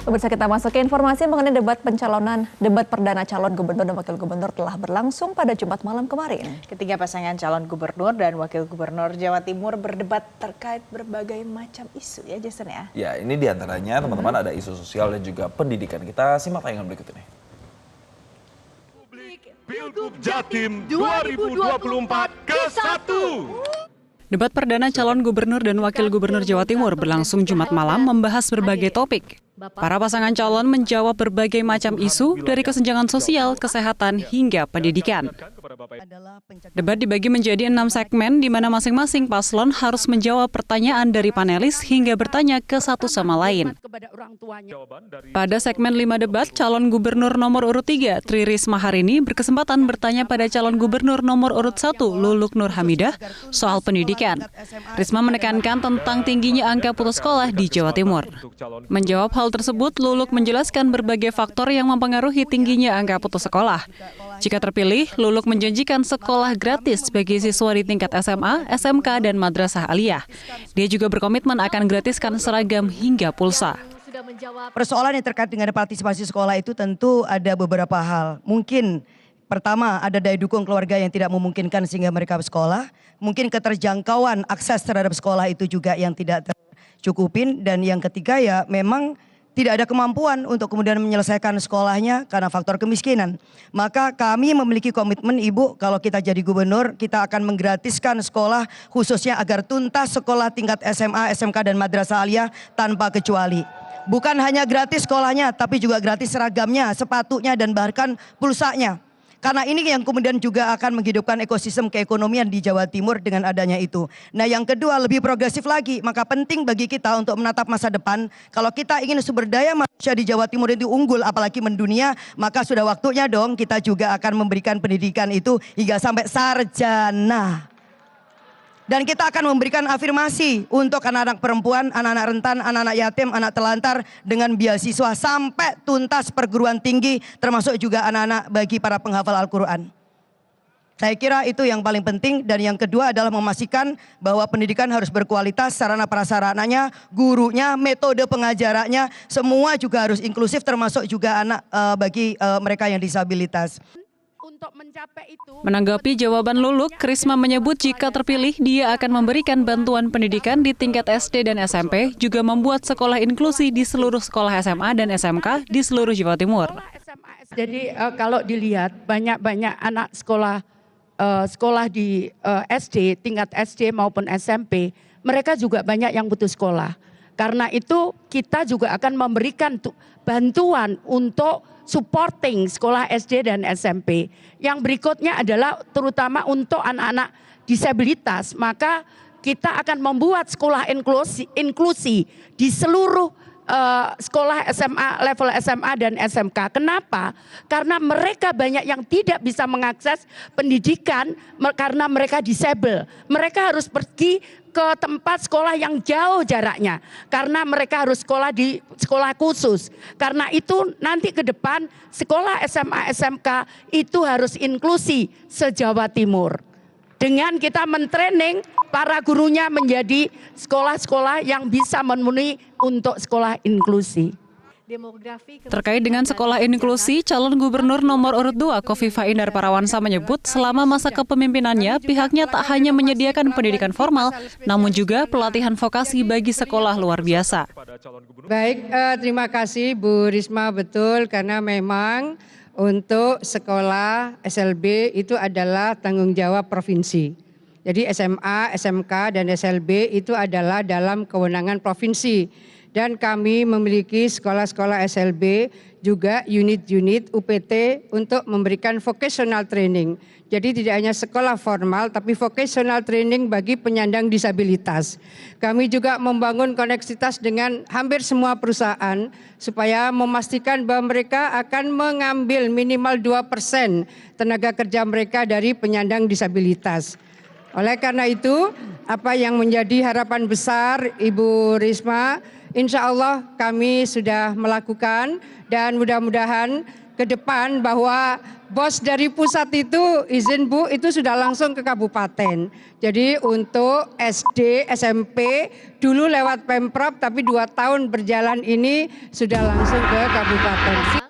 Pemirsa, kita masuk ke informasi mengenai debat perdana calon gubernur dan wakil gubernur telah berlangsung pada Jumat malam kemarin. Ketiga pasangan calon gubernur dan wakil gubernur Jawa Timur berdebat terkait berbagai macam isu ya Jason ya. Ya, ini diantaranya teman-teman ada isu sosial dan juga pendidikan. Kita simak tayangan berikut ini. Pilgub Jatim 2024 ke-1. Debat perdana calon gubernur dan wakil gubernur Jawa Timur berlangsung Jumat malam membahas berbagai topik. Para pasangan calon menjawab berbagai macam isu dari kesenjangan sosial, kesehatan, hingga pendidikan. Debat dibagi menjadi 6 segmen di mana masing-masing paslon harus menjawab pertanyaan dari panelis hingga bertanya ke satu sama lain. Pada segmen 5 debat, calon gubernur nomor urut 3, Tri Risma hari ini berkesempatan bertanya pada calon gubernur nomor urut 1, Luluk Nur Hamidah, soal pendidikan. Risma menekankan tentang tingginya angka putus sekolah di Jawa Timur. Menjawab hal tersebut, Luluk menjelaskan berbagai faktor yang mempengaruhi tingginya angka putus sekolah. Jika terpilih, Luluk menjanjikan sekolah gratis bagi siswa di tingkat SMA, SMK, dan madrasah aliyah. Dia juga berkomitmen akan gratiskan seragam hingga pulsa. Persoalan yang terkait dengan partisipasi sekolah itu tentu ada beberapa hal. Mungkin pertama ada daya dukung keluarga yang tidak memungkinkan sehingga mereka bersekolah. Mungkin keterjangkauan akses terhadap sekolah itu juga yang tidak tercukupin. Dan yang ketiga ya memang tidak ada kemampuan untuk kemudian menyelesaikan sekolahnya karena faktor kemiskinan. Maka kami memiliki komitmen Ibu, kalau kita jadi gubernur, kita akan menggratiskan sekolah khususnya agar tuntas sekolah tingkat SMA, SMK, dan madrasah aliyah tanpa kecuali. Bukan hanya gratis sekolahnya, tapi juga gratis seragamnya, sepatunya, dan bahkan pulsanya. Karena ini yang kemudian juga akan menghidupkan ekosistem keekonomian di Jawa Timur dengan adanya itu. Nah yang kedua lebih progresif lagi, maka penting bagi kita untuk menatap masa depan. Kalau kita ingin sumber daya manusia di Jawa Timur itu unggul apalagi mendunia, maka sudah waktunya dong kita juga akan memberikan pendidikan itu hingga sampai sarjana. Dan kita akan memberikan afirmasi untuk anak-anak perempuan, anak-anak rentan, anak-anak yatim, anak telantar dengan beasiswa sampai tuntas perguruan tinggi termasuk juga anak-anak bagi para penghafal Al-Quran. Saya kira itu yang paling penting dan yang kedua adalah memastikan bahwa pendidikan harus berkualitas, sarana prasarananya, gurunya, metode pengajarannya, semua juga harus inklusif termasuk juga anak bagi mereka yang disabilitas. Menanggapi jawaban Luluk, Risma menyebut jika terpilih dia akan memberikan bantuan pendidikan di tingkat SD dan SMP, juga membuat sekolah inklusi di seluruh sekolah SMA dan SMK di seluruh Jawa Timur. Jadi kalau dilihat banyak anak sekolah di SD, tingkat SD maupun SMP, mereka juga banyak yang putus sekolah. Karena itu kita juga akan memberikan bantuan untuk supporting sekolah SD dan SMP. Yang berikutnya adalah terutama untuk anak-anak disabilitas, maka kita akan membuat sekolah inklusi di seluruh sekolah SMA, level SMA dan SMK. Kenapa? Karena mereka banyak yang tidak bisa mengakses pendidikan karena mereka disabel. Mereka harus pergi ke tempat sekolah yang jauh jaraknya karena mereka harus sekolah di sekolah khusus. Karena itu nanti ke depan sekolah SMA SMK itu harus inklusi se-Jawa Timur. Dengan kita mentraining para gurunya menjadi sekolah-sekolah yang bisa memenuhi untuk sekolah inklusi. Terkait dengan sekolah inklusi, calon gubernur nomor urut 2 Khofifah Indar Parawansa menyebut selama masa kepemimpinannya pihaknya tak hanya menyediakan pendidikan formal, namun juga pelatihan vokasi bagi sekolah luar biasa. Baik, terima kasih Bu Risma, betul karena memang untuk sekolah SLB itu adalah tanggung jawab provinsi. Jadi SMA, SMK, dan SLB itu adalah dalam kewenangan provinsi. Dan kami memiliki sekolah-sekolah SLB juga unit-unit UPT untuk memberikan vocational training. Jadi tidak hanya sekolah formal tapi vocational training bagi penyandang disabilitas. Kami juga membangun koneksitas dengan hampir semua perusahaan supaya memastikan bahwa mereka akan mengambil minimal 2% tenaga kerja mereka dari penyandang disabilitas. Oleh karena itu, apa yang menjadi harapan besar Ibu Risma, insya Allah kami sudah melakukan dan mudah-mudahan ke depan bahwa bos dari pusat itu izin Bu itu sudah langsung ke kabupaten. Jadi untuk SD, SMP dulu lewat Pemprov tapi 2 tahun berjalan ini sudah langsung ke kabupaten.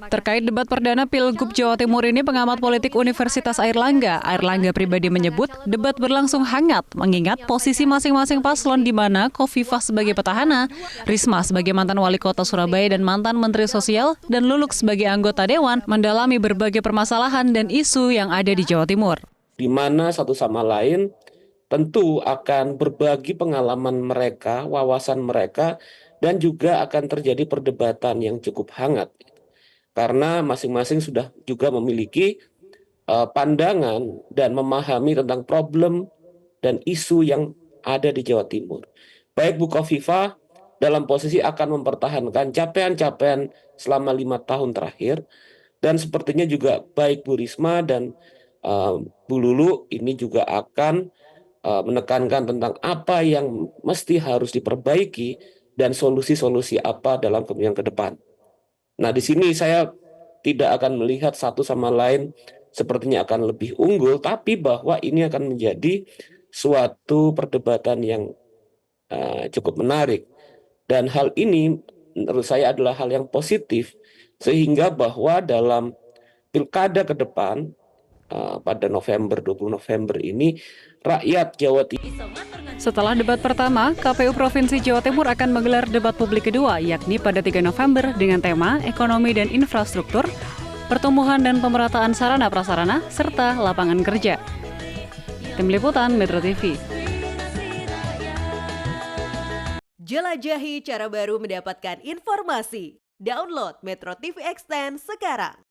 Terkait debat perdana Pilgub Jawa Timur ini, pengamat politik Universitas Airlangga pribadi menyebut debat berlangsung hangat mengingat posisi masing-masing paslon di mana Khofifah sebagai petahana, Risma sebagai mantan wali kota Surabaya dan mantan menteri sosial, dan Luluk sebagai anggota dewan mendalami berbagai permasalahan dan isu yang ada di Jawa Timur. Di mana satu sama lain tentu akan berbagi pengalaman mereka, wawasan mereka, dan juga akan terjadi perdebatan yang cukup hangat. Karena masing-masing sudah juga memiliki pandangan dan memahami tentang problem dan isu yang ada di Jawa Timur. Baik Bu Khofifah dalam posisi akan mempertahankan capaian-capaian selama 5 tahun terakhir, dan sepertinya juga baik Bu Risma dan Bu Lulu ini juga akan menekankan tentang apa yang mesti harus diperbaiki dan solusi-solusi apa dalam kepemimpinan ke depan. Nah, di sini saya tidak akan melihat satu sama lain sepertinya akan lebih unggul, tapi bahwa ini akan menjadi suatu perdebatan yang cukup menarik. Dan hal ini menurut saya adalah hal yang positif, sehingga bahwa dalam pilkada ke depan pada 20 November ini, rakyat Jawa Timur. Setelah debat pertama, KPU Provinsi Jawa Timur akan menggelar debat publik kedua, yakni pada 3 November dengan tema Ekonomi dan Infrastruktur, Pertumbuhan dan Pemerataan Sarana Prasarana, serta Lapangan Kerja. Tim Liputan Metro TV. Jelajahi cara baru mendapatkan informasi. Download Metro TV Extend sekarang.